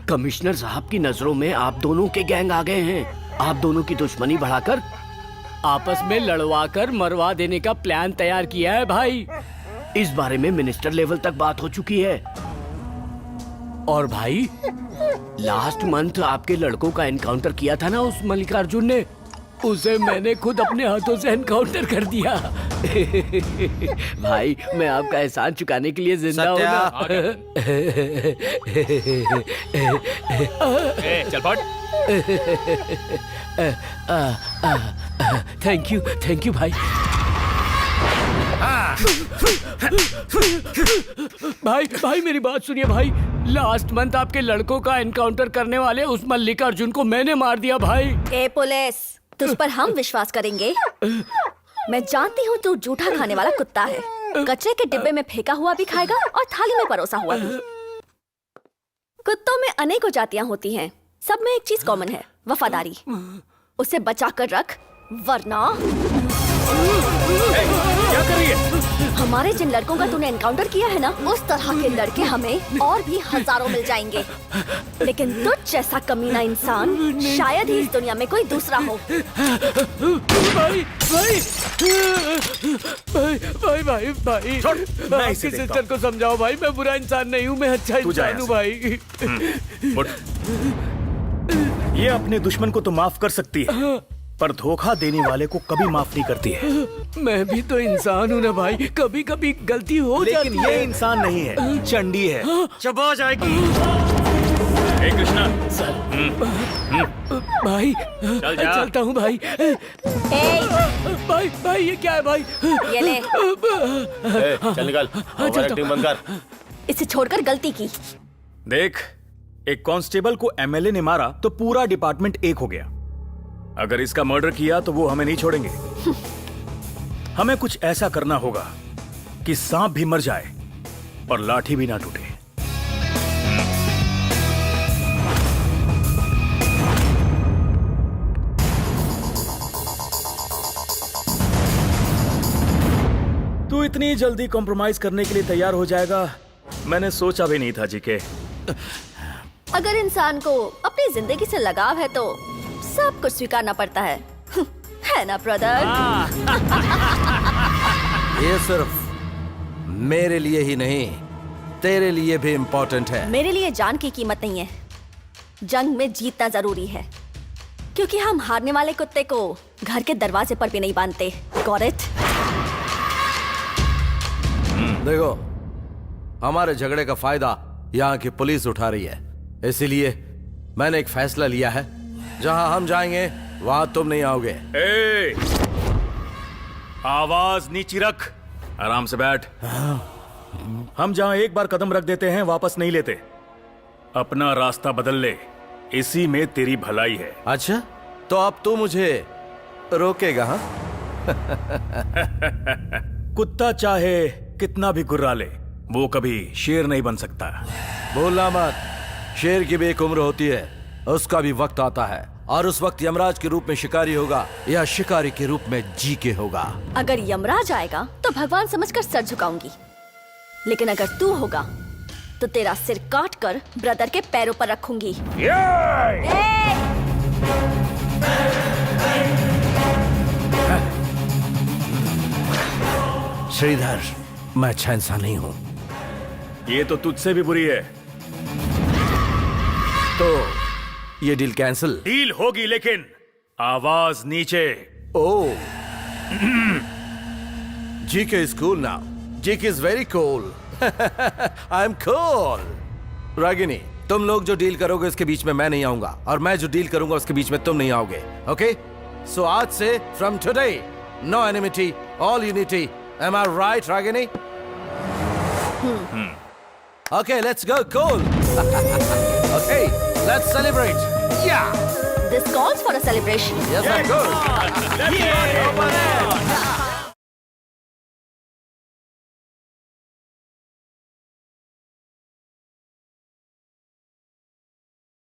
Commissioner साहब की नजरों में आप दोनों के गैंग आ गए हैं। आप दोनों की दुश्मनी बढ़ाकर आपस में लड़वाकर मरवा देने का प्लान तैयार किया है भाई। इस बारे में मिनिस्टर लेवल तक बात हो चुकी है। और भाई लास्ट मंथ आपके लड़कों का एनकाउंटर किया था ना उस मल्लिकार्जुन ने, उसे मैंने खुद अपने हाथों से एनकाउंटर कर दिया। भाई मैं आपका एहसान चुकाने के लिए जिंदा हूँ ना। चल पट। थैंक यू भाई। भाई मेरी बात सुनिए भाई। लास्ट मंथ आपके लड़कों का एनकाउंटर करने वाले उस मल्लिकार्जुन को मैंने मार दिया भाई। ए पुलिस, तुझ पर हम विश्वास करेंगे? मैं जानती हूँ तू जूठा खाने वाला कुत्ता है। कचरे के डिब्बे में फेंका हुआ भी खाएगा और थाली में परोसा हुआ भी। कुत्तों में अनेकों जातियाँ होती हैं, सब में एक चीज कॉमन है, वफादारी। उसे बचा कर रख, वरना क्या कर रही है? हमारे जिन लड़कों का तूने एनकाउंटर किया है ना, उस तरह के लड़के हमें और भी हजारों मिल जाएंगे। लेकिन तुझ जैसा कमीना इंसान शायद ही इस दुनिया में कोई दूसरा हो। भाई मैं इसे देखता सिस्टर को समझाओ भाई। मैं बुरा इंसान नहीं हूँ, मैं अच्छा इंसान हूँ भाई। ये अपने दुश्मन को तो माफ कर सकती है, पर धोखा देने वाले को कभी माफ नहीं करती है। मैं भी तो इंसान हूँ ना भाई, कभी कभी गलती हो जाती है। लेकिन ये इंसान नहीं है, चंडी है, चबा जाएगी। हे कृष्णा, भाई चल जा। चलता हूँ भाई। भाई ये क्या है भाई? ये ले, चल निकल, एक्टिंग बंद कर। इसे छोड़कर गलती की। देख, एक कांस्टेबल को एमएलए ने मारा तो पूरा डिपार्टमेंट एक हो गया। अगर इसका मर्डर किया तो वो हमें नहीं छोड़ेंगे। हमें कुछ ऐसा करना होगा कि सांप भी मर जाए और लाठी भी ना टूटे। तू इतनी जल्दी कॉम्प्रोमाइज करने के लिए तैयार हो जाएगा, मैंने सोचा भी नहीं था जीके। अगर इंसान को अपनी जिंदगी से लगाव है तो सब कुछ स्वीकारना पड़ता है। है ना ब्रदर? ये सिर्फ मेरे लिए ही नहीं, तेरे लिए भी इम्पोर्टेंट है। मेरे लिए जान की कीमत नहीं है, जंग में जीतना जरूरी है, क्योंकि हम हारने वाले कुत्ते को घर के दरवाजे पर भी नहीं बांधते। Got it? देखो, हमारे झगड़े का फायदा यहाँ की पुलिस उठा रही है, इसीलिए मैंने एक फैसला लिया है, जहां हम जाएंगे वहां तुम नहीं आओगे। ए, आवाज नीची रख, आराम से बैठ। हम जहां एक बार कदम रख देते हैं वापस नहीं लेते। अपना रास्ता बदल ले, इसी में तेरी भलाई है। अच्छा, तो अब तू मुझे रोकेगा? हाँ? कुत्ता चाहे कितना भी गुर्रा ले, वो कभी शेर नहीं बन सकता। भूलना मत, शेर की भी एक उम्र होती है, उसका भी वक्त आता है, और उस वक्त यमराज के रूप में शिकारी होगा या शिकारी के रूप में जी के होगा। अगर यमराज आएगा तो भगवान समझकर सर झुकाऊंगी, लेकिन अगर तू होगा तो तेरा सिर काट कर ब्रदर के पैरों पर रखूंगी। श्रीधर, मैं अच्छा इंसान नहीं हूं। ये तो तुझसे भी बुरी है। तो ये डील कैंसिल? डील होगी, लेकिन आवाज नीचे। Oh, GK is cool now. GK is very cool. I am cool. Ragini, तुम लोग जो डील करोगे उसके बीच में मैं नहीं आऊंगा, और मैं जो डील करूंगा उसके बीच में तुम नहीं आओगे। ओके? सो आज से, from today, no enmity, all unity. Am I right, Ragini? Okay, let's go, cool. Okay, let's celebrate. Yeah. This calls for a celebration. Yes, of course. Yeah.